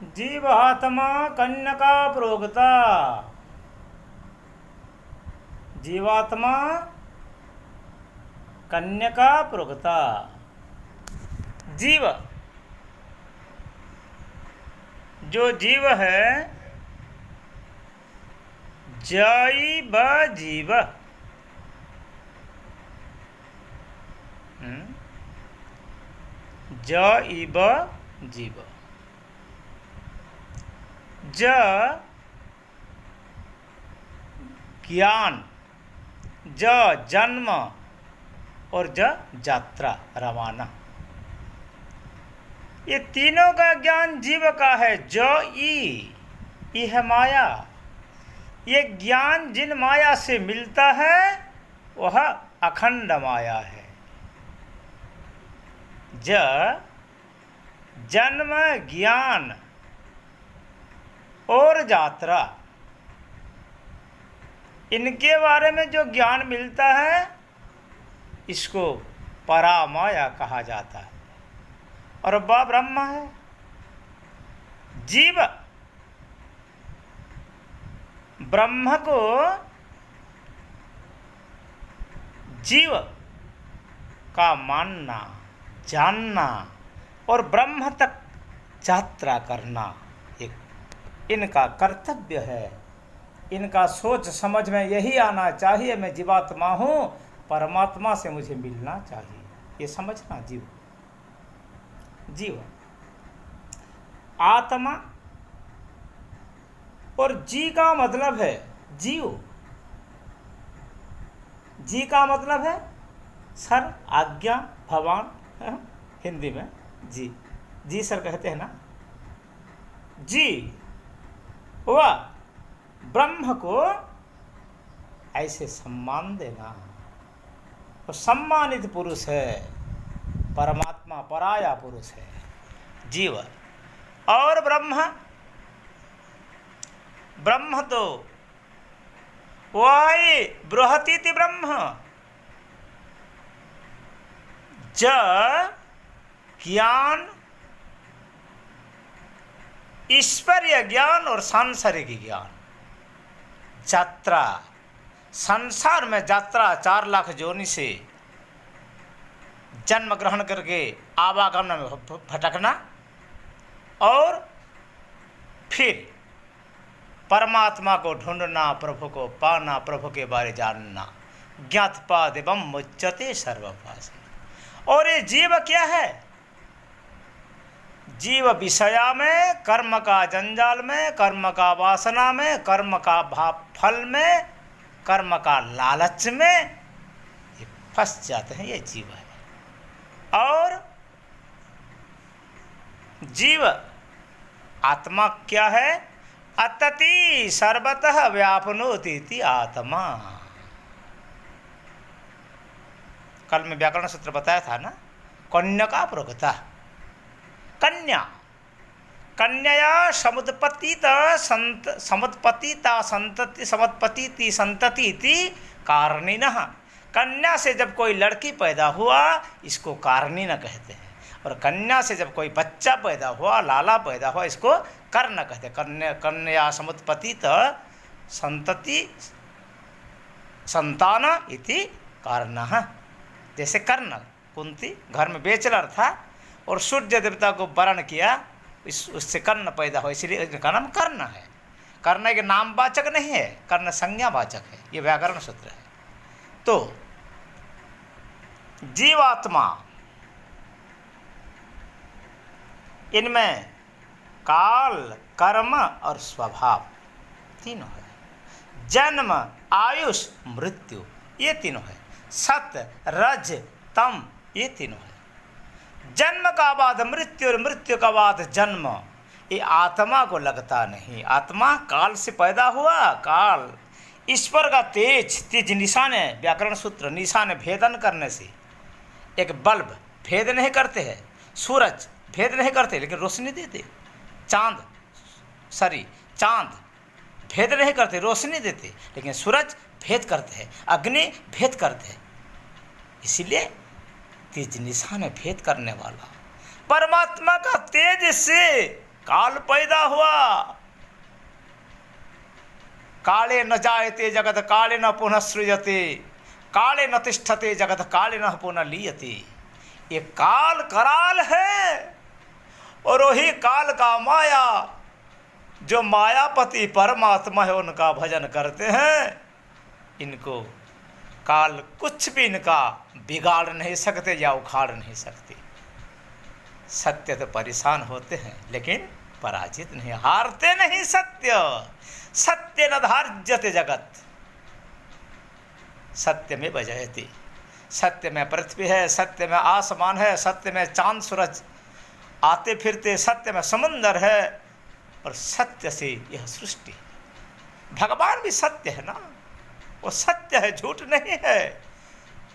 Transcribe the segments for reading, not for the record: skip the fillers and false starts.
जीवात्मा कन्यका प्रोक्ता। जीवात्मा कन्यका प्रोक्ता। जीव, जो जीव है, जैव जीव, जैव जीव। ज ज्ञान, ज जन्म और ज यात्रा रवाना। ये तीनों का ज्ञान जीव का है। ज ई है माया। ये ज्ञान जिन माया से मिलता है वह अखंड माया है। ज जन्म, ज्ञान और यात्रा, इनके बारे में जो ज्ञान मिलता है इसको परामाया कहा जाता है और वह ब्रह्म है। जीव ब्रह्म को जीव का मानना, जानना और ब्रह्म तक यात्रा करना एक इनका कर्तव्य है। इनका सोच समझ में यही आना चाहिए, मैं जीवात्मा हूँ, परमात्मा से मुझे मिलना चाहिए। ये समझना जीव। जीव आत्मा और जी का मतलब है जीव। जी का मतलब है सर, आज्ञा, भगवान, हिंदी में जी। जी सर कहते हैं ना। जी वह ब्रह्म को ऐसे सम्मान देना। वो सम्मानित पुरुष है, परमात्मा पराया पुरुष है जीव। और ब्रह्म, ब्रह्म तो वही बृहतीति ब्रह्म। ज ज्ञान, ईश्वरीय ज्ञान और सांसारिक ज्ञान। यात्रा, संसार में यात्रा, 4 लाख योनि से जन्म ग्रहण करके आवागमन में भटकना और फिर परमात्मा को ढूंढना, प्रभु को पाना, प्रभु के बारे जानना। ज्ञातपाद एवं मुच्यते सर्वपास। और ये जीव क्या है? जीव विषया में, कर्म का जंजाल में, कर्म का वासना में, कर्म का भाव फल में, कर्म का लालच में ये फंस जाते हैं। ये जीव है। और जीव आत्मा क्या है? अतति सर्वतः व्यापनोति आत्मा। कल में व्याकरण सूत्र बताया था ना, कन्यका प्रोक्ता। कन्या, कन्या समुत्पत्तिता संतति, समुत्पत्ति संतति कारणिनः। कन्या से जब कोई लड़की पैदा हुआ इसको कारणिन कहते हैं। और कन्या से जब कोई बच्चा पैदा हुआ, लाला पैदा हुआ, इसको कर्ण कहते हैं। कन्या समुत्पत्तित संतति संतान इति कारणः। जैसे कर्ण, कुंती घर में बैचलर था और सूर्य देवता को वरण किया, उससे कर्ण पैदा हुआ, इसलिए इसका नाम कर्ण है। कर्ण के नामवाचक नहीं है, कर्ण संज्ञावाचक है। ये व्याकरण सूत्र है। तो जीवात्मा, इनमें काल, कर्म और स्वभाव तीनों है। जन्म, आयुष, मृत्यु ये तीनों है। सत, रज, तम ये तीनों है। जन्म का बाद मृत्यु और मृत्यु का बाद जन्म, ये आत्मा को लगता नहीं। आत्मा काल से पैदा हुआ। काल ईश्वर का तेज, तेज निशान है। व्याकरण सूत्र, निशान भेदन करने से। एक बल्ब भेद नहीं करते हैं, सूरज भेद नहीं करते लेकिन रोशनी देते। चांद भेद नहीं करते, रोशनी देते, लेकिन सूरज भेद करते हैं, अग्नि भेद करते हैं। इसीलिए तेज निशान है भेद करने वाला। परमात्मा का तेज से काल पैदा हुआ। काले न जायते जगत काले न पुनः सृजते, काले न तिष्ठते जगत काले न पुनः लीयते। ये काल कराल है और वही काल का माया, जो मायापति परमात्मा है उनका भजन करते हैं। इनको काल कुछ भी इनका बिगाड़ नहीं सकते या उखाड़ नहीं सकते। सत्य तो परेशान होते हैं लेकिन पराजित नहीं, हारते नहीं। सत्य न धार्यते जगत, सत्य में बजयती। सत्य में पृथ्वी है, सत्य में आसमान है, सत्य में चांद सूरज आते फिरते, सत्य में समुंदर है और सत्य से यह सृष्टि। भगवान भी सत्य है ना, वो सत्य है, झूठ नहीं है।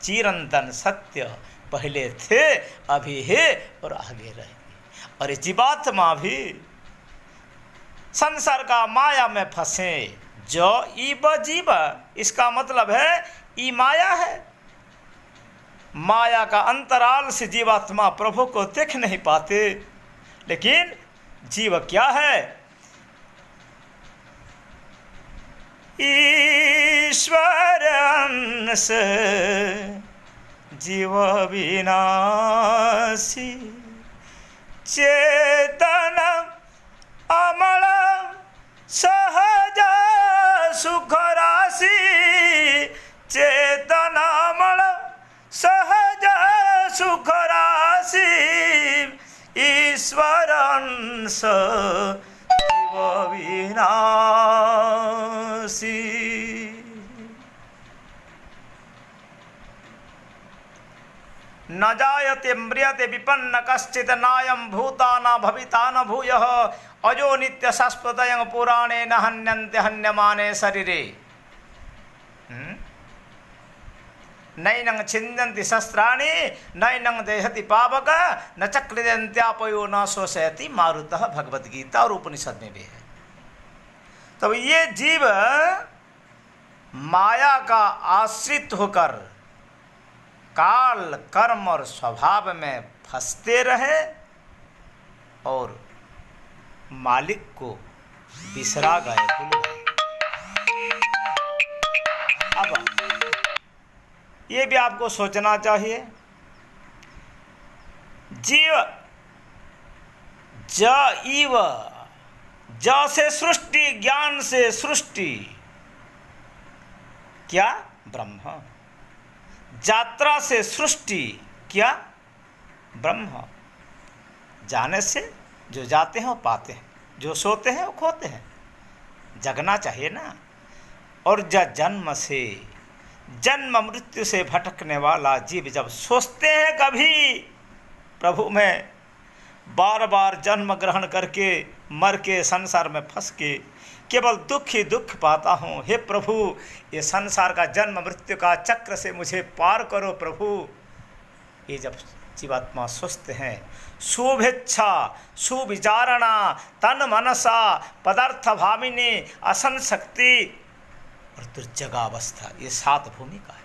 चिरंतन सत्य, पहले थे अभी है और आगे रहेंगे। और ये जीवात्मा भी संसार का माया में फंसे। जो ईब जीव, इसका मतलब है ई माया है। माया का अंतराल से जीवात्मा प्रभु को देख नहीं पाते। लेकिन जीव क्या है? ईश्वर अंश जीव विनाशी, चेतन अमल सहज सुख राशि, चेतन अमल सहज सुख राशि, ईश्वर अंश जीव विनाशी। न जायते म्रियते विपन्न कश्चित् नायं भूता न भविता न भूयः, अजो नित्य शाश्वतयं पुराणे न हन्यन्ते हन्यमाने शरीरे। नैनं छिन्दन्ति शस्त्राणि नैनं देहति पावक, न चक्रियन्त्यापयो न शोषयति मारुतः। भगवद गीता और उपनिषद में भी है। तो ये जीव माया का आश्रित होकर काल कर्म और स्वभाव में फंसते रहे और मालिक को बिसरा गए, भूल गए। अब ये भी आपको सोचना चाहिए, जीव ज ईव, ज से सृष्टि, ज्ञान से सृष्टि, क्या? ब्रह्म। यात्रा से सृष्टि, क्या? ब्रह्म। जाने से जो जाते हैं वो पाते हैं, जो सोते हैं वो खोते हैं। जगना चाहिए ना। और जन्म से, जन्म मृत्यु से भटकने वाला जीव जब सोचते हैं कभी प्रभु में, बार बार जन्म ग्रहण करके मर के संसार में फंस के केवल दुख ही दुख पाता हूँ, हे प्रभु ये संसार का जन्म मृत्यु का चक्र से मुझे पार करो प्रभु। ये जब जीवात्मा सोचते हैं, शुभेच्छा सुविचारणा तन मनसा पदार्थ भामिनी असंशक्ति और दुर्जगावस्था, ये 7 भूमिका है।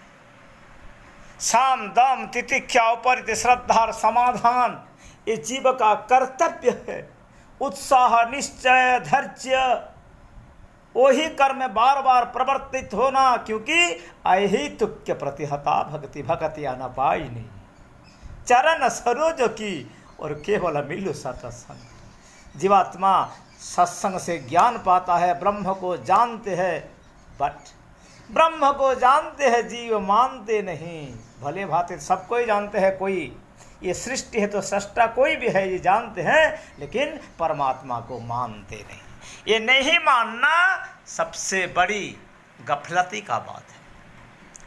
साम दम तितिक्षा उपरित श्रद्धा और समाधान, ये जीव का कर्तव्य है। उत्साह निश्चय धैर्य, वही कर्म में बार बार प्रवर्तित होना, क्योंकि अहितुक्य प्रतिहता भक्ति भक्ति आना पाई नहीं। चरण सरोज की और केवल मिलु सत्संग। जीवात्मा सत्संग से ज्ञान पाता है, ब्रह्म को जानते हैं, बट ब्रह्म को जानते हैं, जीव मानते नहीं। भले भांति सबको ही जानते हैं, कोई ये सृष्टि है तो सृष्टा कोई भी है ये जानते हैं, लेकिन परमात्मा को मानते नहीं। ये नहीं मानना सबसे बड़ी गफलती का बात है,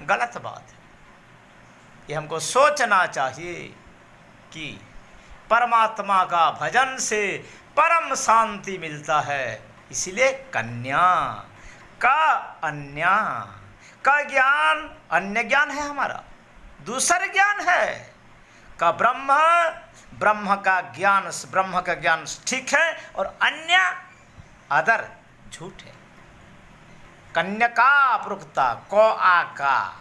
गलत बात है। ये हमको सोचना चाहिए कि परमात्मा का भजन से परम शांति मिलता है। इसलिए कन्या का अन्य का ज्ञान, अन्य ज्ञान है हमारा, दूसरा ज्ञान है का ब्रह्म, ब्रह्म का ज्ञान ठीक है और अन्य अदर झूठ है। कन्यका प्रोक्ता को आका,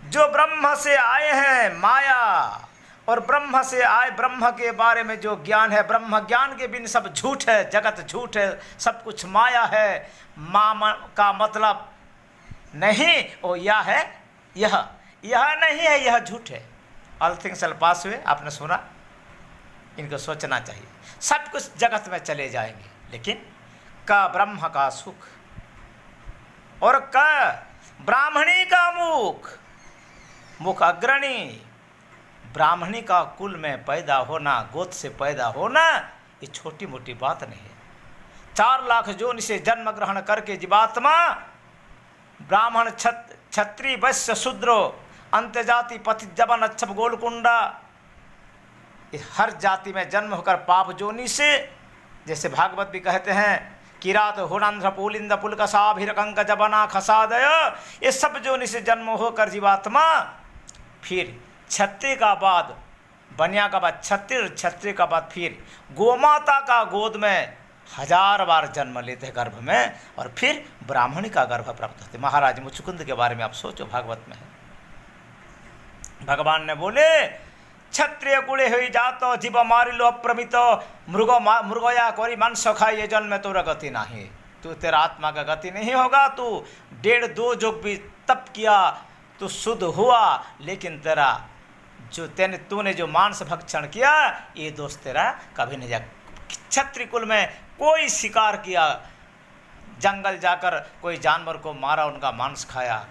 जो ब्रह्म से आए हैं माया और ब्रह्म से आए ब्रह्म के बारे में जो ज्ञान है, ब्रह्म ज्ञान के बिन सब झूठ है, जगत झूठ है, सब कुछ माया है। मामा का मतलब नहीं, ओ यह है, यह नहीं है, यह झूठ है। ऑल थिंग्स शैल पास हुए, आपने सुना, इनको सोचना चाहिए। सब कुछ जगत में चले जाएंगे, लेकिन का ब्रह्म का सुख और का ब्राह्मणी का मुख अग्रणी। ब्राह्मणी का कुल में पैदा होना, गोद से पैदा होना, ये छोटी मोटी बात नहीं है। 4 लाख जोनि से जन्म ग्रहण करके जीवात्मा ब्राह्मण, क्षत्रिय, वैश्य, शूद्र, अंत्य जाति, पतित, जवन, अच्छप, गोलकुंडा, हर जाति में जन्म होकर पाप जोनि से, जैसे भागवत भी कहते हैं, किरात, हुणांध्र, पुलिंद, पुलकसाभिरकंक, जबना, खसादय, ये सब जोनि से जन्म होकर जीवात्मा फिर क्षत्रिय का बाद, बनिया का बाद क्षत्रिय का बाद फिर गोमाता का गोद में 1000 बार जन्म लेते गर्भ में, और फिर ब्राह्मणी का गर्भ प्राप्त होते। महाराज मुचुकुंद के बारे में आप सोचो, भागवत में है। भगवान ने बोले, क्षत्रिय कुले हुई जातो, जीव मारिलो अप्रमित, मृगया कोरी मांस खाई, ये जन्म में तोरा गति नहीं। तू, तेरा आत्मा का गति नहीं होगा। तू 1.5-2 युग भी तप किया, तू शुद्ध हुआ, लेकिन तेरा तूने जो मांस भक्षण किया, ये दोष तेरा कभी नहीं जा। क्षत्रिय कुल में कोई शिकार किया, जंगल जाकर कोई जानवर को मारा, उनका मांस खाया,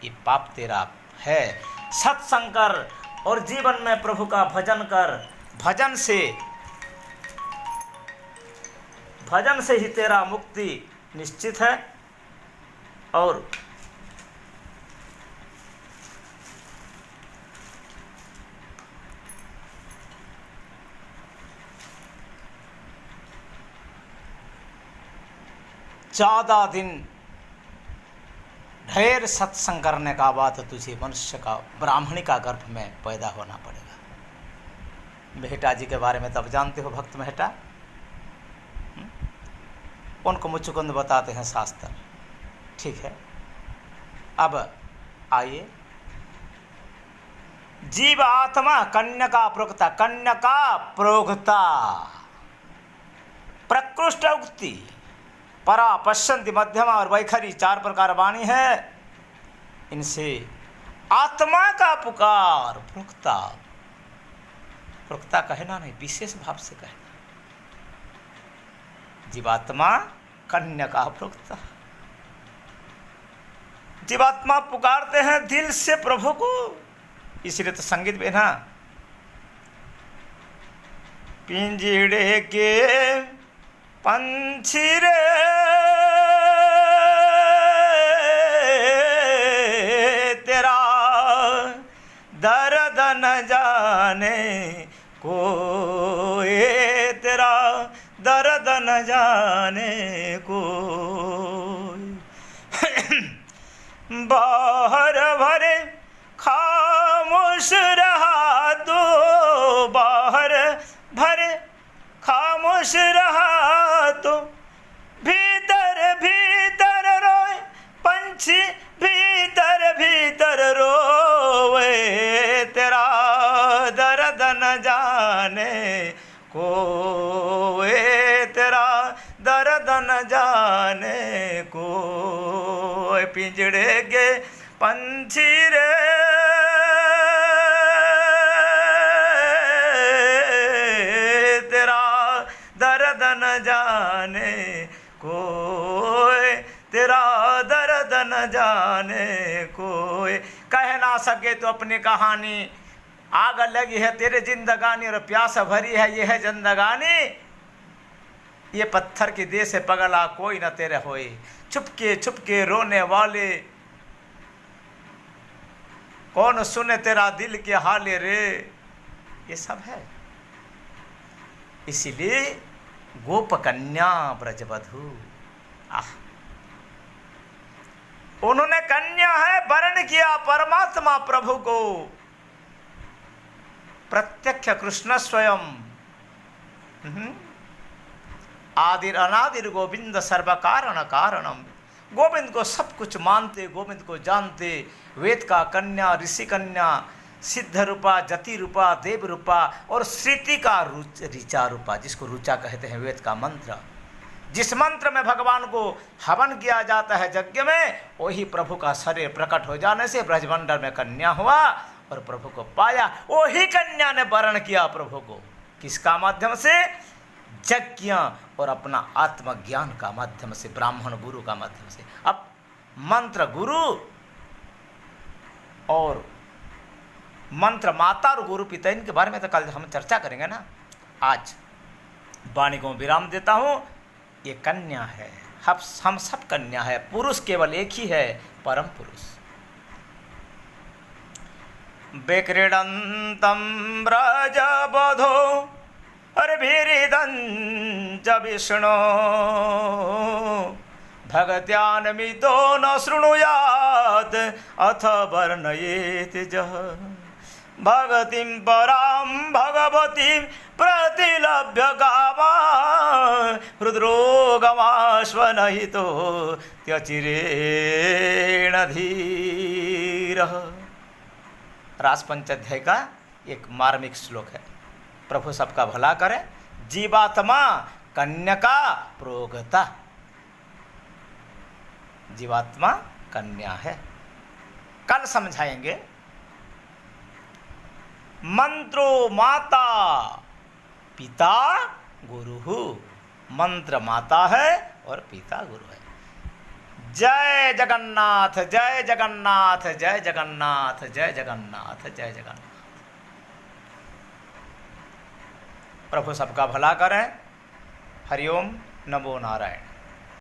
ये पाप तेरा है। सत्संग कर और जीवन में प्रभु का भजन कर। भजन से ही तेरा मुक्ति निश्चित है। और चौदह दिन ढेर सत्संग करने का बाद तुझे मनुष्य का, ब्राह्मणी का गर्भ में पैदा होना पड़ेगा। मेहटा जी के बारे में तब जानते हो, भक्त मेहटा, उनको मुचुकुंद बताते हैं शास्त्र। ठीक है, अब आइए, जीव आत्मा कन्या प्रोक्ता प्रकृष्ट उक्ति, परा, पश्चंती, मध्यमा और वैखरी 4 प्रकार वाणी है। इनसे आत्मा का पुकार, प्रोक्ता कहना नहीं, विशेष भाव से कहना। जीवात्मा कन्या का प्रोक्ता, जीवात्मा पुकारते हैं दिल से प्रभु को। इसलिए तो संगीत में ना, पिंजड़े के पंछी रे तेरा दर्द न जाने कोई, तेरा दर्द न जाने कोई। बाहर भरे खामोश रहा तो, बाहर भरे खामोश रहा तो, भीतर भीतर रोए पंछी, भीतर भीतर रोए, तेरा दर्द न जाने कोई, तेरा दर्द न जाने कोई। पिंजड़े के पंछी रे दर्द न जाने कोई, तेरा दर्द न जाने कोई। कह ना सके तो अपनी कहानी, आग लगी है तेरे जिंदगानी और प्यास भरी है ये है जिंदगानी। ये पत्थर की देह से पगला कोई न तेरे होए, छुपके छुपके रोने वाले कौन सुने तेरा दिल के हाले रे। ये सब है। इसीलिए गोप कन्या ब्रजवधु, उन्होंने कन्या है वर्ण किया परमात्मा प्रभु को, प्रत्यक्ष कृष्ण स्वयं। आदिर अनादिर गोविंद सर्व कारण कारणम। गोविंद को सब कुछ मानते, गोविंद को जानते। वेद का कन्या, ऋषि कन्या, सिद्ध रूपा, जति रूपा, देव रूपा और श्रुति का ऋचा रूपा, जिसको रुचा कहते हैं, वेद का मंत्र। जिस मंत्र में भगवान को हवन किया जाता है यज्ञ में, वही प्रभु का शरीर प्रकट हो जाने से ब्रजमंडल में कन्या हुआ और प्रभु को पाया। वही कन्या ने वरण किया प्रभु को, किसका माध्यम से? यज्ञ और अपना आत्मज्ञान का माध्यम से, ब्राह्मण गुरु का माध्यम से। अब मंत्र गुरु और मंत्र माता और गुरु पिता, इनके बारे में तो कल हम चर्चा करेंगे ना। आज वाणी को विराम देता हूँ। ये कन्या है, हम सब कन्या है, पुरुष केवल एक ही है, परम पुरुष। विक्रीडन्तं व्रजवधो अर्भिरिदञ्च विष्णो भगत्यान्वितो न शृणुयात् अथ वर्णयेत् जः भगतिं परां भगवतीं प्रतिलभ्य गावा हृद्रोगमाश्वनहितो त्यचिरेण धीरः। रास पंचाध्याय का एक मार्मिक श्लोक है। प्रभु सबका भला करे। जीवात्मा कन्या प्रोगता, जीवात्मा कन्या है। कल समझाएंगे। मंत्रो माता पिता गुरु, मंत्र माता है और पिता गुरु है। जय जगन्नाथ, जय जगन्नाथ, जय जगन्नाथ, जय जगन्नाथ, जय जगन्नाथ। प्रभु सबका भला करें। हरिओम, नमो नारायण।